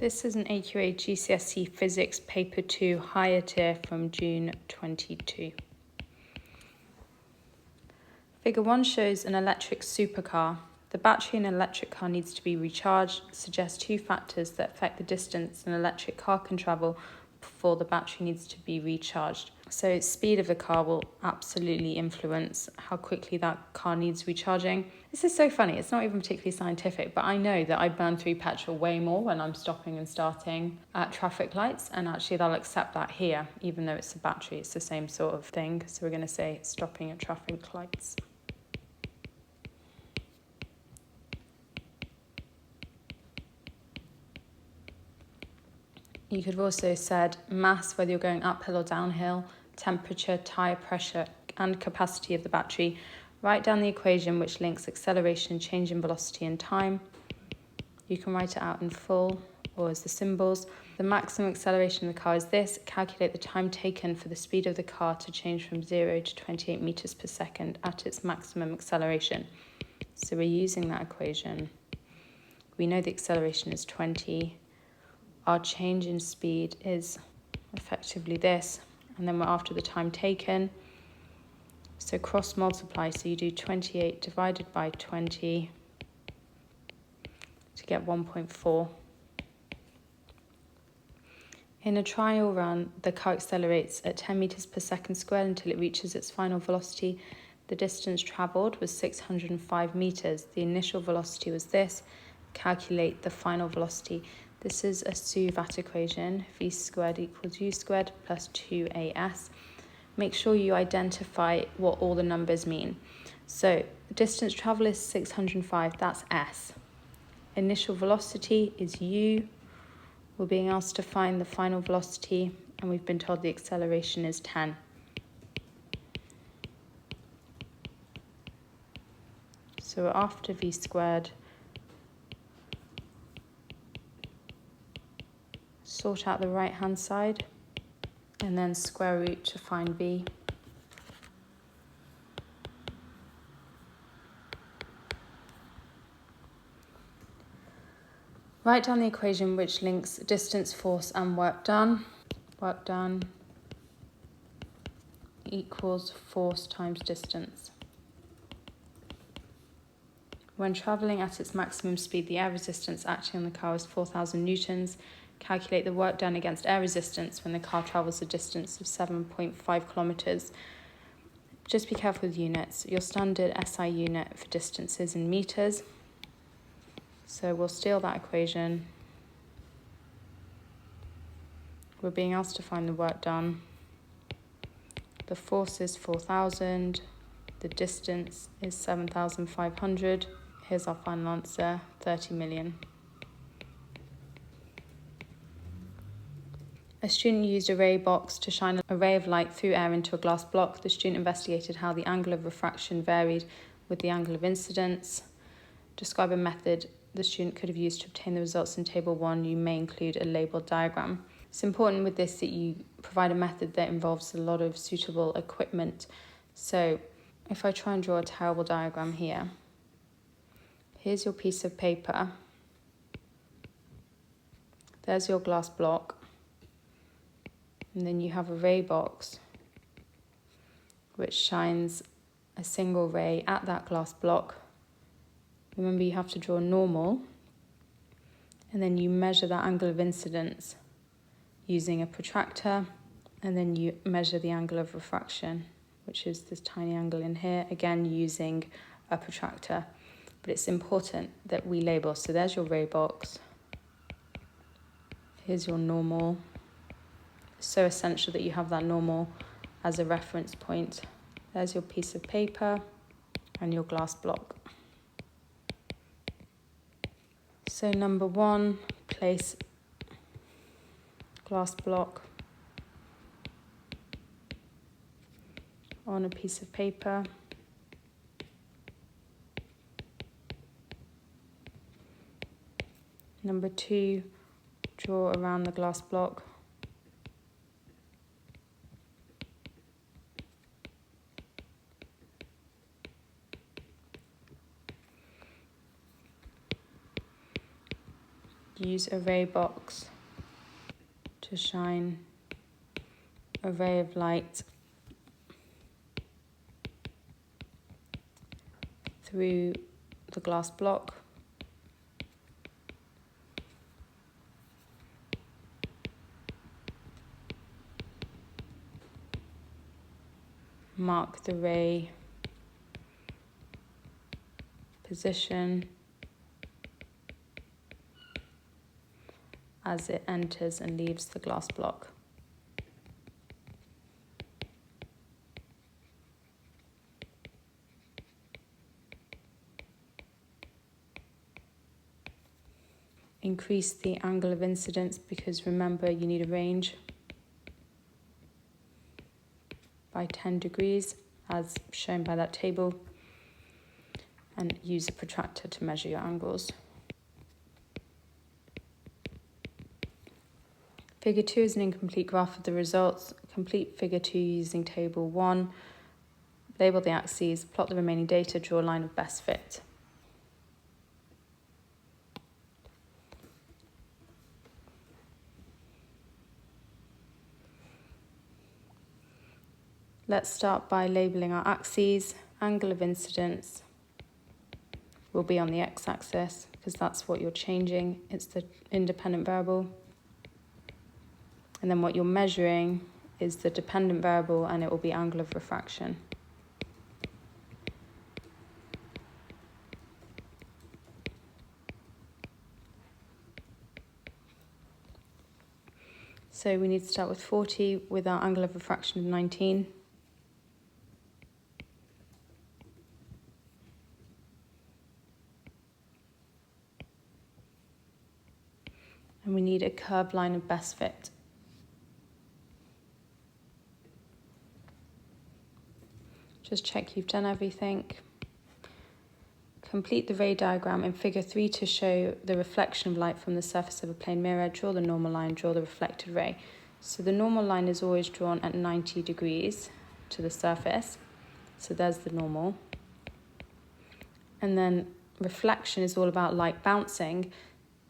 This is an AQA GCSE Physics Paper 2 higher tier from June 22. Figure 1 shows an electric supercar. The battery in an electric car needs to be recharged, suggests two factors that affect the distance an electric car can travel before the battery needs to be recharged. So speed of the car will absolutely influence how quickly that car needs recharging. This is so funny, it's not even particularly scientific, but I know that I burn through petrol way more when I'm stopping and starting at traffic lights, and actually they'll accept that here, even though it's a battery, it's the same sort of thing. So we're going to say stopping at traffic lights. You could have also said mass, whether you're going uphill or downhill, temperature, tyre pressure, and capacity of the battery. Write down the equation which links acceleration, change in velocity, and time. You can write it out in full or as the symbols. The maximum acceleration of the car is this. Calculate the time taken for the speed of the car to change from 0 to 28 meters per second at its maximum acceleration. So we're using that equation. We know the acceleration is 20. Our change in speed is effectively this, and then we're after the time taken. So cross multiply, so you do 28 divided by 20 to get 1.4. In a trial run, the car accelerates at 10 meters per second squared until it reaches its final velocity. The distance travelled was 605 meters. The initial velocity was this. Calculate the final velocity. This is a SwH equation, v squared equals u squared plus 2as. Make sure you identify what all the numbers mean. So distance travel is 605, that's s. Initial velocity is u. We're being asked to find the final velocity, and we've been told the acceleration is 10. So we're after v squared. Sort out the right-hand side, and then square root to find b. Write down the equation which links distance, force, and work done. Work done equals force times distance. When travelling at its maximum speed, the air resistance acting on the car is 4,000 newtons. Calculate the work done against air resistance when the car travels a distance of 7.5 kilometres. Just be careful with units. Your standard SI unit for distance is in metres. So we'll steal that equation. We're being asked to find the work done. The force is 4,000. The distance is 7,500. Here's our final answer, 30 million. A student used a ray box to shine a ray of light through air into a glass block. The student investigated how the angle of refraction varied with the angle of incidence. Describe a method the student could have used to obtain the results in Table 1. You may include a labelled diagram. It's important with this that you provide a method that involves a lot of suitable equipment. So if I try and draw a terrible diagram here, here's your piece of paper. There's your glass block. And then you have a ray box which shines a single ray at that glass block. Remember, you have to draw normal, and then you measure that angle of incidence using a protractor, and then you measure the angle of refraction, which is this tiny angle in here, again using a protractor. But it's important that we label. So there's your ray box. Here's your normal. So essential that you have that normal as a reference point. There's your piece of paper and your glass block. So number 1, place glass block on a piece of paper. Number 2, draw around the glass block. use a ray box to shine a ray of light through the glass block. Mark the ray position as it enters and leaves the glass block. Increase the angle of incidence because remember you need a range by 10 degrees as shown by that table, and use a protractor to measure your angles. Figure 2 is an incomplete graph of the results. Complete figure 2 using table 1. Label the axes, plot the remaining data, draw a line of best fit. Let's start by labeling our axes. Angle of incidence will be on the x-axis because that's what you're changing. It's the independent variable. And then what you're measuring is the dependent variable, and it will be angle of refraction. So we need to start with 40 with our angle of refraction of 19. And we need a curved line of best fit. Just check you've done everything. Complete the ray diagram in figure 3 to show the reflection of light from the surface of a plane mirror. Draw the normal line, draw the reflected ray. So the normal line is always drawn at 90 degrees to the surface. So there's the normal. And then reflection is all about light bouncing.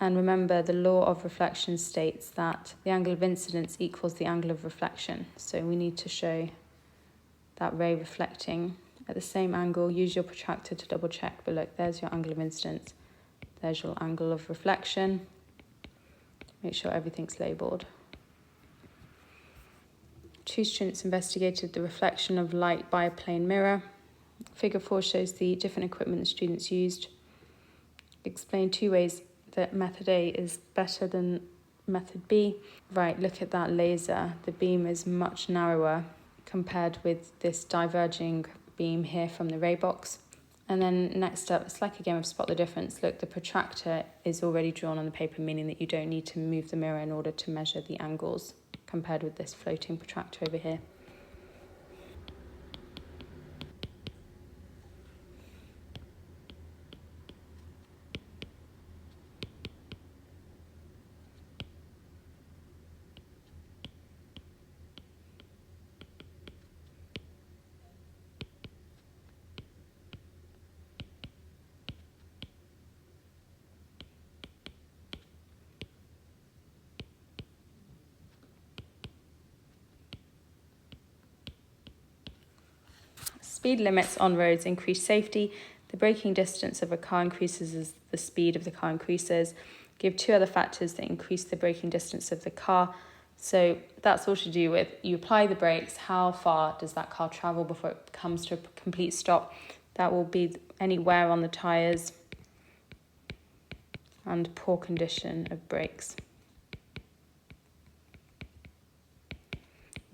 And remember, the law of reflection states that the angle of incidence equals the angle of reflection. So we need to show that ray reflecting at the same angle. Use your protractor to double check, but look, there's your angle of incidence. There's your angle of reflection. Make sure everything's labelled. 2 students investigated the reflection of light by a plane mirror. Figure 4 shows the different equipment the students used. Explain 2 ways that method A is better than method B. Right, look at that laser. The beam is much narrower compared with this diverging beam here from the ray box. And then next up, it's like a game of spot the difference. Look, the protractor is already drawn on the paper, meaning that you don't need to move the mirror in order to measure the angles, compared with this floating protractor over here. Speed limits on roads increase safety. The braking distance of a car increases as the speed of the car increases. Give 2 other factors that increase the braking distance of the car. So that's all to do with you apply the brakes, how far does that car travel before it comes to a complete stop. That will be any wear on the tyres and poor condition of brakes.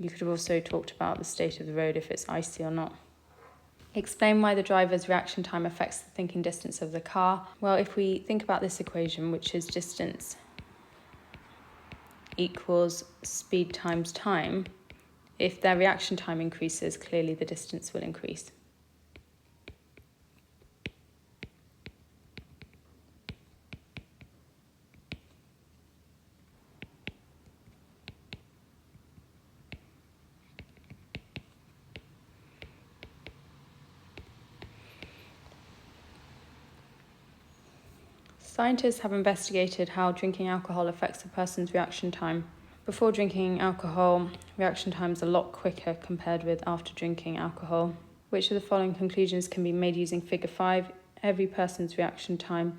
You could have also talked about the state of the road, if it's icy or not. Explain why the driver's reaction time affects the thinking distance of the car. Well, if we think about this equation, which is distance equals speed times time, if their reaction time increases, clearly the distance will increase. Scientists have investigated how drinking alcohol affects a person's reaction time. Before drinking alcohol, reaction time is a lot quicker compared with after drinking alcohol. Which of the following conclusions can be made using figure 5? Every person's reaction time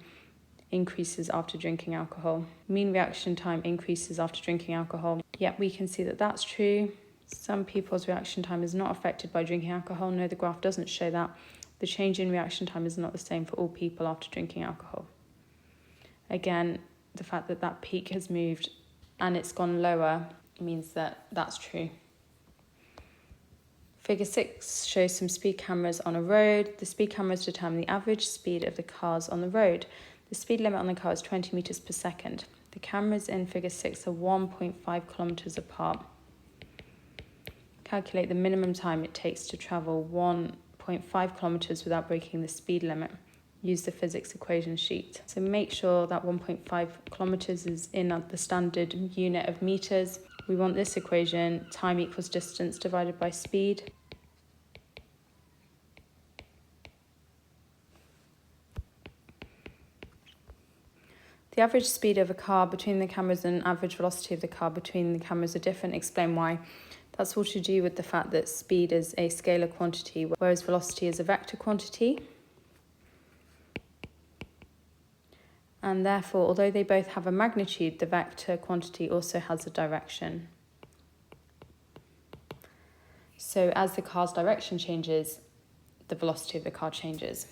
increases after drinking alcohol. Mean reaction time increases after drinking alcohol. Yep, we can see that that's true. Some people's reaction time is not affected by drinking alcohol. No, the graph doesn't show that. The change in reaction time is not the same for all people after drinking alcohol. Again, the fact that that peak has moved and it's gone lower means that that's true. Figure 6 shows some speed cameras on a road. The speed cameras determine the average speed of the cars on the road. The speed limit on the car is 20 metres per second. The cameras in figure 6 are 1.5 kilometres apart. Calculate the minimum time it takes to travel 1.5 kilometres without breaking the speed limit. Use the physics equation sheet. So make sure that 1.5 kilometres is in the standard unit of metres. We want this equation, time equals distance divided by speed. The average speed of a car between the cameras and average velocity of the car between the cameras are different. Explain why. That's all to do with the fact that speed is a scalar quantity, whereas velocity is a vector quantity. And therefore, although they both have a magnitude, the vector quantity also has a direction. So as the car's direction changes, the velocity of the car changes.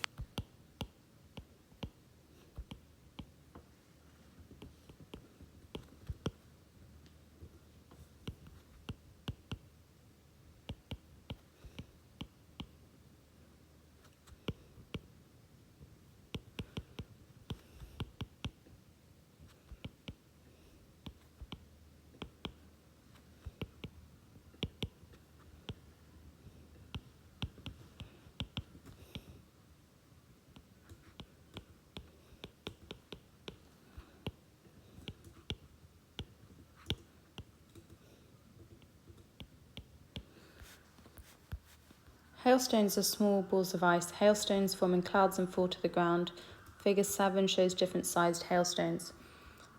Hailstones are small balls of ice. Hailstones form in clouds and fall to the ground. Figure 7 shows different sized hailstones.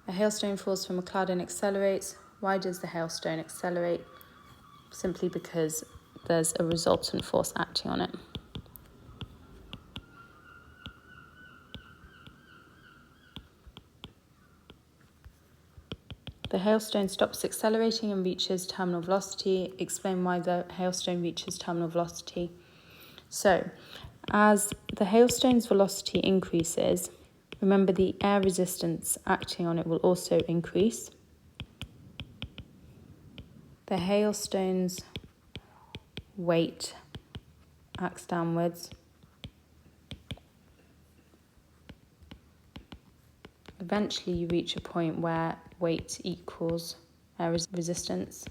A hailstone falls from a cloud and accelerates. Why does the hailstone accelerate? Simply because there's a resultant force acting on it. The hailstone stops accelerating and reaches terminal velocity. Explain why the hailstone reaches terminal velocity. So, as the hailstone's velocity increases, remember the air resistance acting on it will also increase. The hailstone's weight acts downwards. Eventually you reach a point where weight equals air resistance.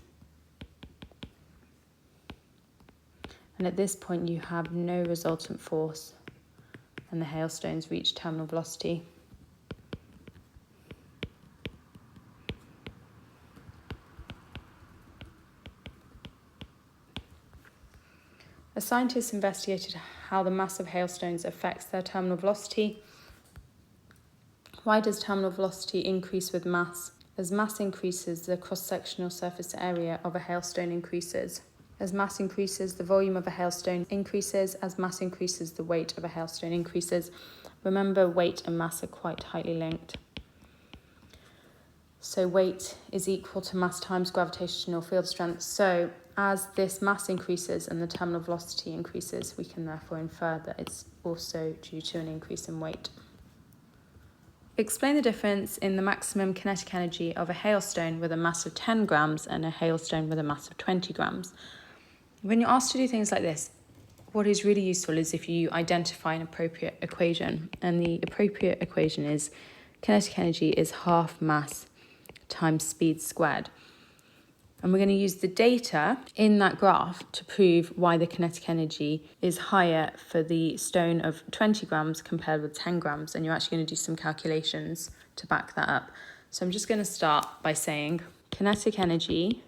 And at this point you have no resultant force and the hailstones reach terminal velocity. A scientist investigated how the mass of hailstones affects their terminal velocity. Why does terminal velocity increase with mass? As mass increases, the cross-sectional surface area of a hailstone increases. As mass increases, the volume of a hailstone increases. As mass increases, the weight of a hailstone increases. Remember, weight and mass are quite tightly linked. So weight is equal to mass times gravitational field strength. So as this mass increases and the terminal velocity increases, we can therefore infer that it's also due to an increase in weight. Explain the difference in the maximum kinetic energy of a hailstone with a mass of 10 grams and a hailstone with a mass of 20 grams. When you're asked to do things like this, what is really useful is if you identify an appropriate equation. And the appropriate equation is kinetic energy is half mass times speed squared. And we're going to use the data in that graph to prove why the kinetic energy is higher for the stone of 20 grams compared with 10 grams. And you're actually going to do some calculations to back that up. So I'm just going to start by saying kinetic energy,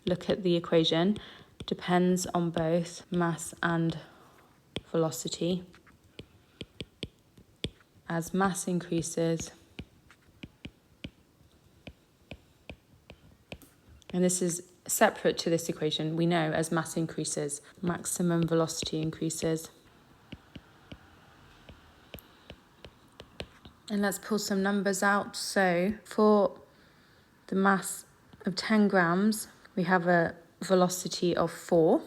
look at the equation, depends on both mass and velocity. As mass increases, And this is separate to this equation, we know as mass increases, maximum velocity increases. And let's pull some numbers out. So for the mass of 10 grams, we have a velocity of 4.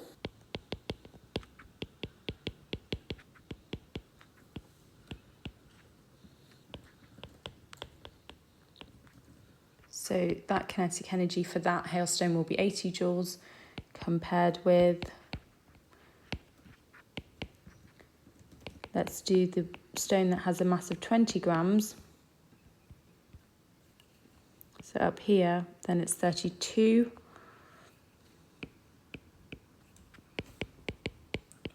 So that kinetic energy for that hailstone will be 80 joules compared with, let's do the stone that has a mass of 20 grams. So up here, then it's 32.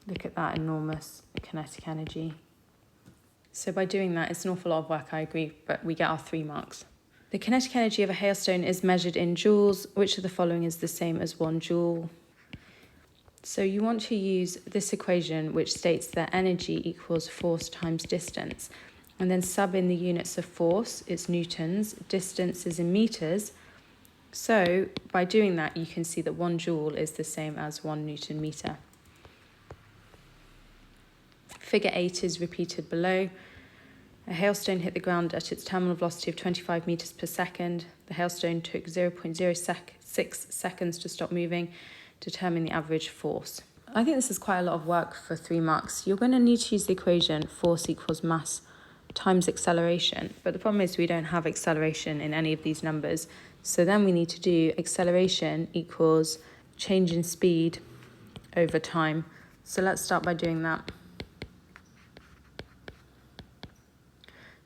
Look at that enormous kinetic energy. So by doing that, it's an awful lot of work, I agree, but we get our 3 marks. The kinetic energy of a hailstone is measured in joules. Which of the following is the same as 1 joule? So you want to use this equation which states that energy equals force times distance, and then sub in the units of force, it's newtons, distance is in meters. So by doing that, you can see that 1 joule is the same as 1 newton meter. Figure 8 is repeated below. A hailstone hit the ground at its terminal velocity of 25 meters per second. The hailstone took 0.06 seconds to stop moving. Determine the average force. I think this is quite a lot of work for 3 marks. You're going to need to use the equation force equals mass times acceleration. But the problem is we don't have acceleration in any of these numbers. So then we need to do acceleration equals change in speed over time. So let's start by doing that.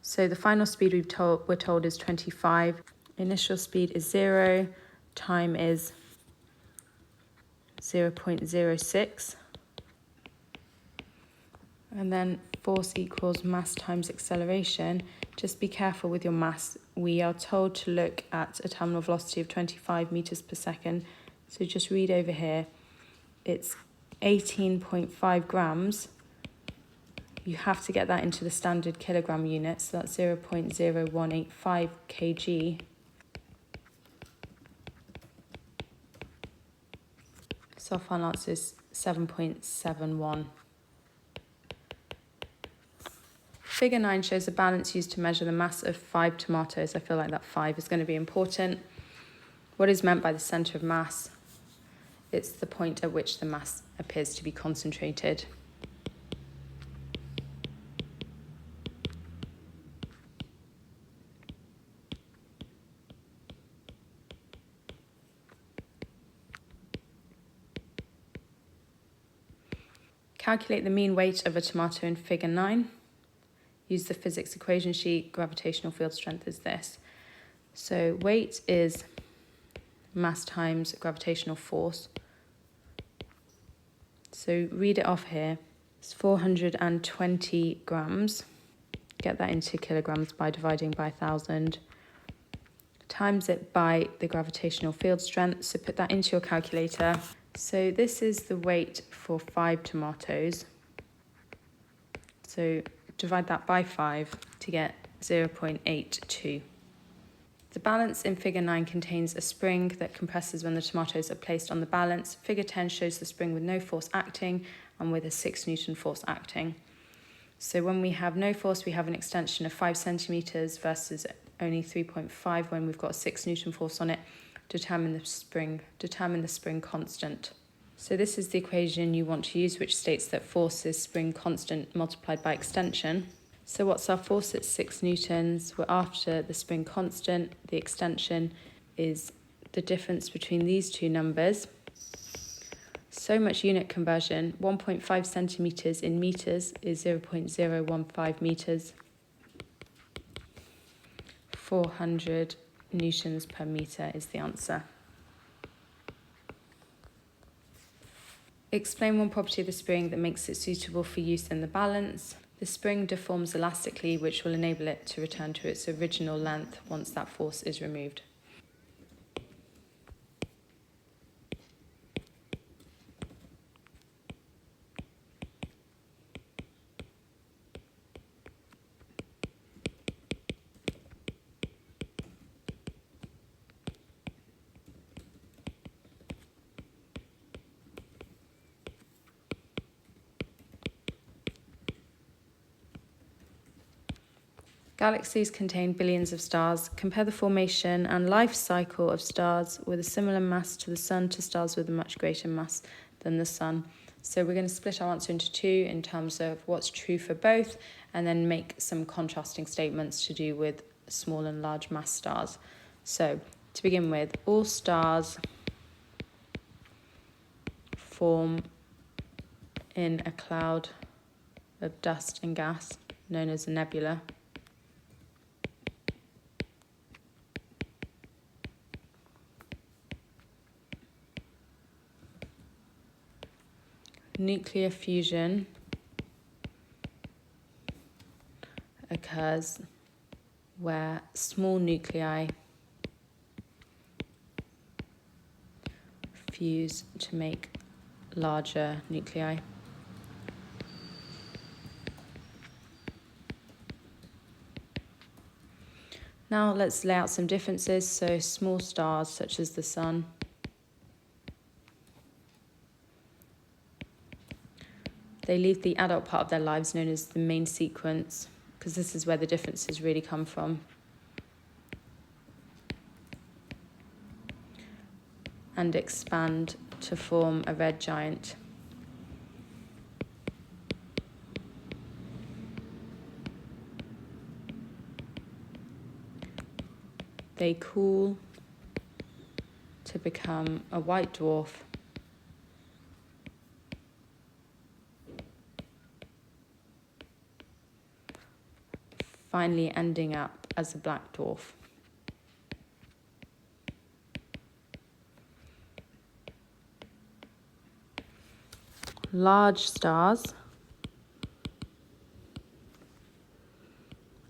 So the final speed we're told is 25. Initial speed is 0. Time is 0.06. And then force equals mass times acceleration. Just be careful with your mass. We are told to look at a terminal velocity of 25 meters per second. So just read over here. It's 18.5 grams. You have to get that into the standard kilogram unit, so that's 0.0185 kg. So our final answer is 7.71. Figure 9 shows a balance used to measure the mass of 5 tomatoes. I feel like that 5 is going to be important. What is meant by the centre of mass? It's the point at which the mass appears to be concentrated. Calculate the mean weight of a tomato in figure 9. Use the physics equation sheet. Gravitational field strength is this. So weight is mass times gravitational force. So read it off here. It's 420 grams. Get that into kilograms by dividing by 1,000. Times it by the gravitational field strength. So put that into your calculator. So this is the weight for 5 tomatoes. So divide that by 5 to get 0.82. The balance in figure 9 contains a spring that compresses when the tomatoes are placed on the balance. Figure 10 shows the spring with no force acting and with a 6 Newton force acting. So when we have no force, we have an extension of 5 centimetres versus only 3.5 when we've got a 6 Newton force on it. Determine the spring constant. So this is the equation you want to use, which states that force is spring constant multiplied by extension. So what's our force? It's 6 newtons. We're after the spring constant. The extension is the difference between these two numbers. So much unit conversion. 1.5 centimetres in metres is 0.015 metres. 400 newtons per metre is the answer. Explain one property of the spring that makes it suitable for use in the balance. The spring deforms elastically, which will enable it to return to its original length once that force is removed. Galaxies contain billions of stars. Compare the formation and life cycle of stars with a similar mass to the Sun to stars with a much greater mass than the Sun. So we're going to split our answer into two in terms of what's true for both, and then make some contrasting statements to do with small and large mass stars. So to begin with, all stars form in a cloud of dust and gas known as a nebula. Nuclear fusion occurs where small nuclei fuse to make larger nuclei. Now let's lay out some differences. So small stars such as the Sun they leave the adult part of their lives known as the main sequence, because this is where the differences really come from, and expand to form a red giant. They cool to become a white dwarf, finally ending up as a black dwarf. Large stars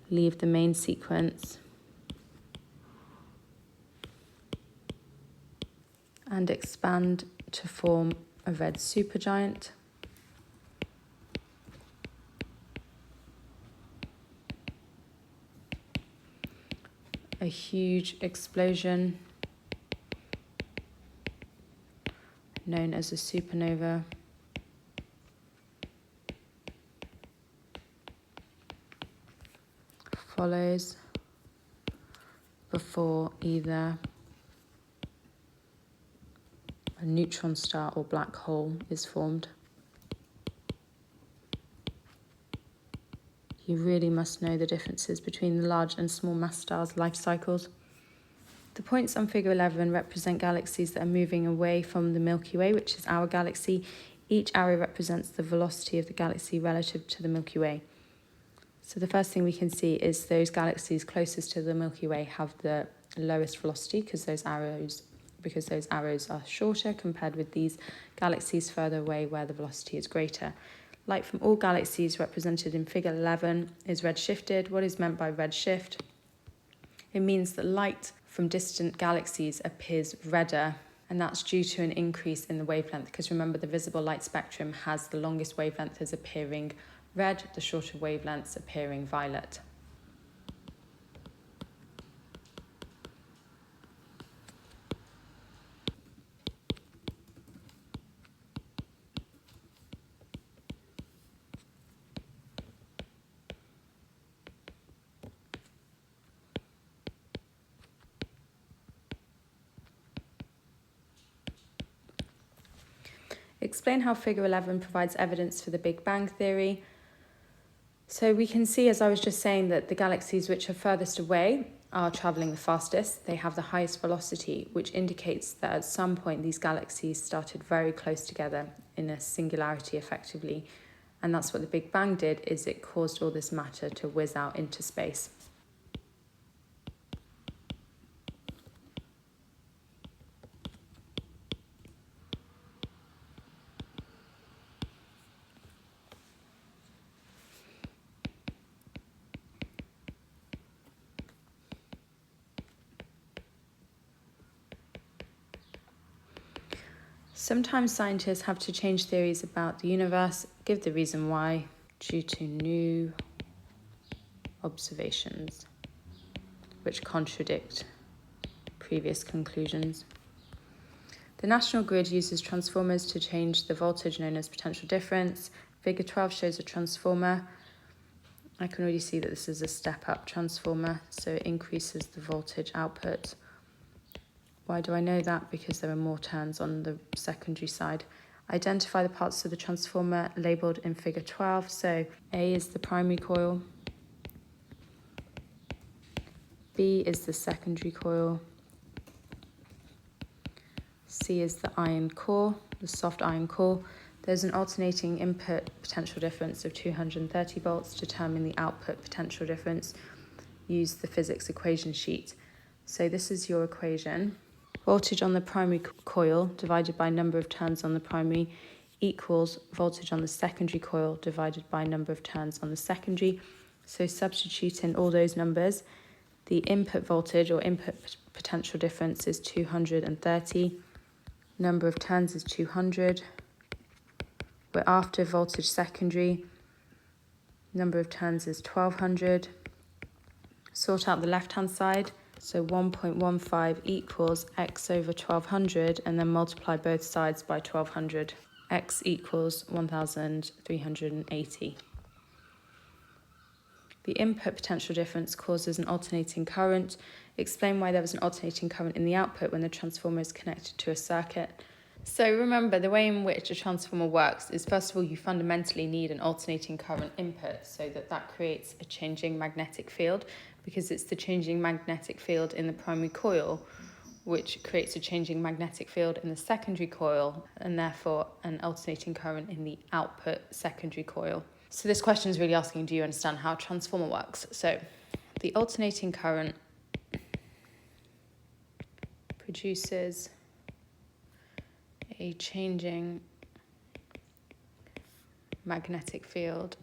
leave the main sequence and expand to form a red supergiant. A huge explosion known as a supernova follows before either a neutron star or black hole is formed. You really must know the differences between the large and small mass stars' life cycles. The points on figure 11 represent galaxies that are moving away from the Milky Way, which is our galaxy. Each arrow represents the velocity of the galaxy relative to the Milky Way. So the first thing we can see is those galaxies closest to the Milky Way have the lowest velocity because those arrows are shorter compared with these galaxies further away where the velocity is greater. Light from all galaxies represented in figure 11 is redshifted. What is meant by redshift? It means that light from distant galaxies appears redder, and that's due to an increase in the wavelength, because remember the visible light spectrum has the longest wavelength as appearing red, the shorter wavelengths appearing violet. Explain how figure 11 provides evidence for the Big Bang theory. So we can see, as I was just saying, that the galaxies which are furthest away are travelling the fastest. They have the highest velocity, which indicates that at some point these galaxies started very close together in a singularity effectively. And that's what the Big Bang did, is it caused all this matter to whiz out into space. Sometimes scientists have to change theories about the universe, give the reason why, due to new observations which contradict previous conclusions. The national grid uses transformers to change the voltage known as potential difference. Figure 12 shows a transformer I can already see that this is a step-up transformer, so it increases the voltage output. Why do I know that? Because there are more turns on the secondary side. Identify the parts of the transformer labelled in figure 12. So A is the primary coil, B is the secondary coil, C is the iron core, the soft iron core. There's an alternating input potential difference of 230 volts. Determine the output potential difference. Use the physics equation sheet. So this is your equation. Voltage on the primary coil divided by number of turns on the primary equals voltage on the secondary coil divided by number of turns on the secondary. So substitute in all those numbers. The input voltage or input potential difference is 230. Number of turns is 200. We're after voltage secondary. Number of turns is 1200. Sort out the left-hand side. So 1.15 equals x over 1200, and then multiply both sides by 1200. X equals 1380. The input potential difference causes an alternating current. Explain why there was an alternating current in the output when the transformer is connected to a circuit. So remember, the way in which a transformer works is, first of all, you fundamentally need an alternating current input so that creates a changing magnetic field, because it's the changing magnetic field in the primary coil which creates a changing magnetic field in the secondary coil, and therefore an alternating current in the output secondary coil. So this question is really asking, do you understand how a transformer works? So the alternating current produces a changing magnetic field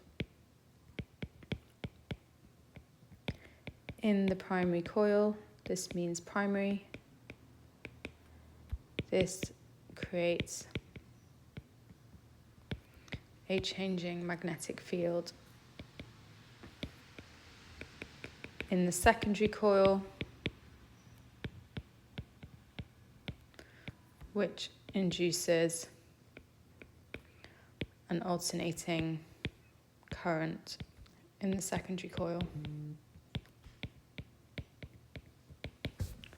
in the primary coil. This means primary. This creates a changing magnetic field in the secondary coil, which induces an alternating current in the secondary coil.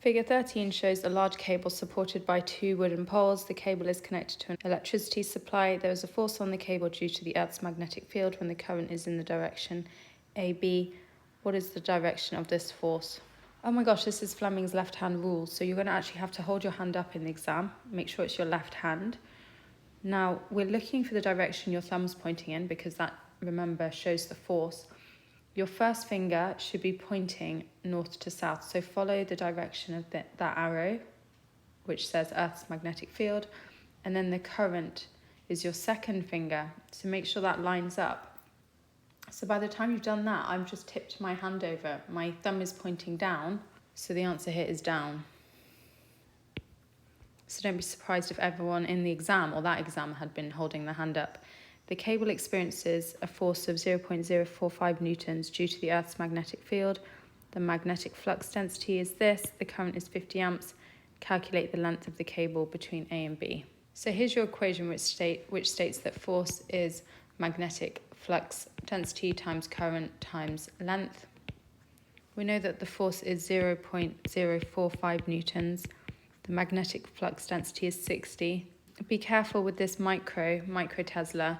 Figure 13 shows a large cable supported by two wooden poles. The cable is connected to an electricity supply. There is a force on the cable due to the Earth's magnetic field when the current is in the direction AB. What is the direction of this force? Oh my gosh, this is Fleming's left-hand rule. So you're going to actually have to hold your hand up in the exam. Make sure it's your left hand. Now, we're looking for the direction your thumb's pointing in, because that, remember, shows the force. Your first finger should be pointing north to south. So follow the direction of that arrow, which says Earth's magnetic field. And then the current is your second finger. So make sure that lines up. So by the time you've done that, I've just tipped my hand over. My thumb is pointing down. So the answer here is down. So don't be surprised if everyone in the exam or that exam had been holding the hand up. The cable experiences a force of 0.045 newtons due to the Earth's magnetic field. The magnetic flux density is this. The current is 50 amps. Calculate the length of the cable between A and B. So here's your equation which states that force is magnetic flux density times current times length. We know that the force is 0.045 newtons. The magnetic flux density is 60. Be careful with this micro Tesla.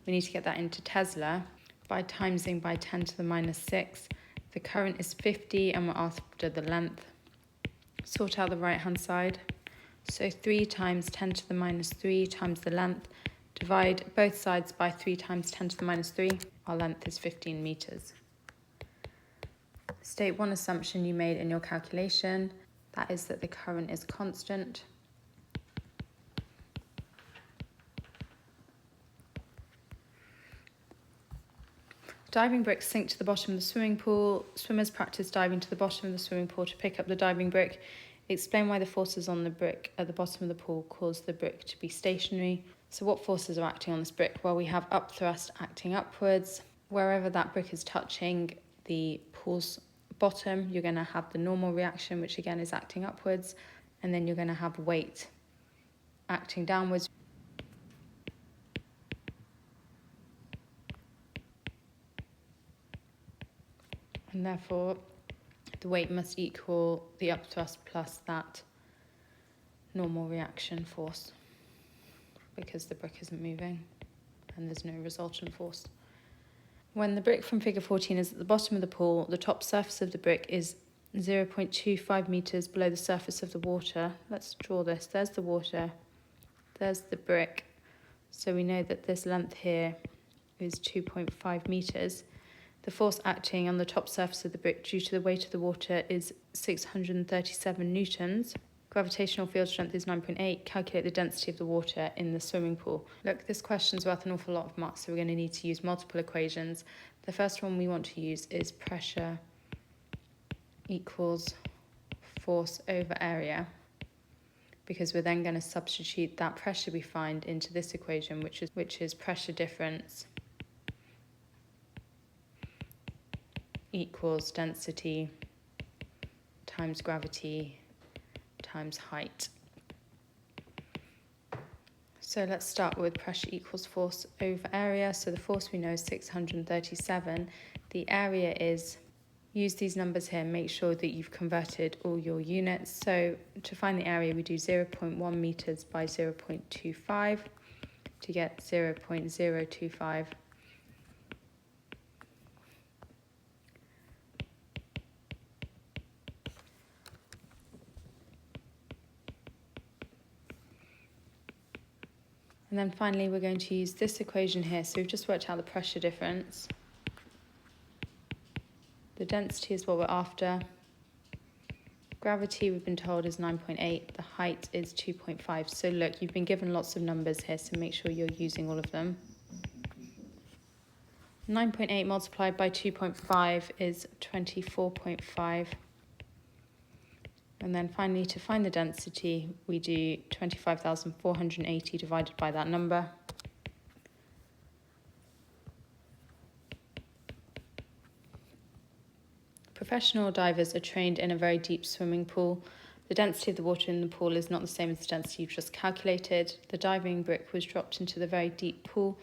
We need to get that into Tesla by timesing by 10 to the minus 6. The current is 50 and we're after the length. Sort out the right-hand side. So 3 times 10 to the minus 3 times the length. Divide both sides by 3 times 10 to the minus 3. Our length is 15 meters. State one assumption you made in your calculation. That is that the current is constant. Diving bricks sink to the bottom of the swimming pool. Swimmers practice diving to the bottom of the swimming pool to pick up the diving brick. Explain why the forces on the brick at the bottom of the pool cause the brick to be stationary. So what forces are acting on this brick? Well, we have up thrust acting upwards. Wherever that brick is touching the pool's bottom, you're going to have the normal reaction, which again is acting upwards. And then you're going to have weight acting downwards. And therefore, the weight must equal the upthrust plus that normal reaction force, because the brick isn't moving and there's no resultant force. When the brick from figure 14 is at the bottom of the pool, the top surface of the brick is 0.25 metres below the surface of the water. Let's draw this. There's the water, there's the brick. So we know that this length here is 2.5 metres. The force acting on the top surface of the brick due to the weight of the water is 637 newtons. Gravitational field strength is 9.8. Calculate the density of the water in the swimming pool. Look, this question's worth an awful lot of marks, so we're going to need to use multiple equations. The first one we want to use is pressure equals force over area, because we're then going to substitute that pressure we find into this equation, which is pressure difference equals density times gravity times height. So let's start with pressure equals force over area. So the force we know is 637. The area is, use these numbers here, make sure that you've converted all your units. So to find the area, we do 0.1 metres by 0.25 to get 0.025. And then finally, we're going to use this equation here. So we've just worked out the pressure difference. The density is what we're after. Gravity, we've been told, is 9.8. The height is 2.5. So look, you've been given lots of numbers here, so make sure you're using all of them. 9.8 multiplied by 2.5 is 24.5. And then finally, to find the density, we do 25,480 divided by that number. Professional divers are trained in a very deep swimming pool. The density of the water in the pool is not the same as the density you've just calculated. The diving brick was dropped into the very deep pool.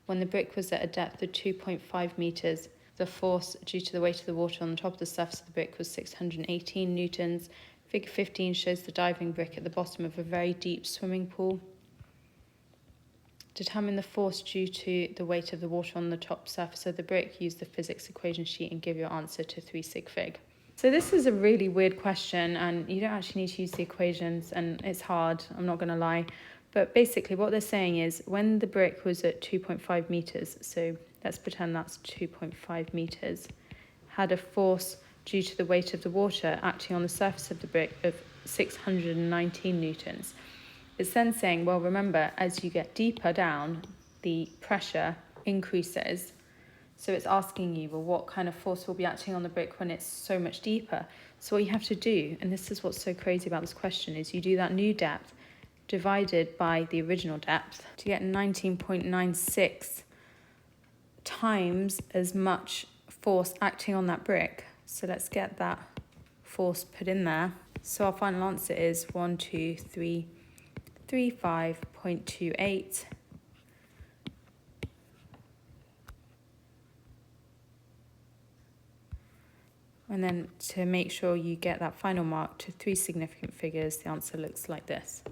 When the brick was at a depth of 2.5 metres, the force due to the weight of the water on the top of the surface of the brick was 618 newtons. Figure 15 shows the diving brick at the bottom of a very deep swimming pool. Determine the force due to the weight of the water on the top surface of the brick. Use the physics equation sheet and give your answer to 3 sig fig. So this is a really weird question, and you don't actually need to use the equations, and it's hard, I'm not going to lie. But basically what they're saying is when the brick was at 2.5 metres, so let's pretend that's 2.5 metres, had a force due to the weight of the water acting on the surface of the brick of 619 newtons. It's then saying, well, remember, as you get deeper down, the pressure increases. So it's asking you, well, what kind of force will be acting on the brick when it's so much deeper? So what you have to do, and this is what's so crazy about this question, is you do that new depth divided by the original depth to get 19.96 times as much force acting on that brick. So let's get that force put in there. So our final answer is 12335.28. And then to make sure you get that final mark to 3 significant figures, the answer looks like this.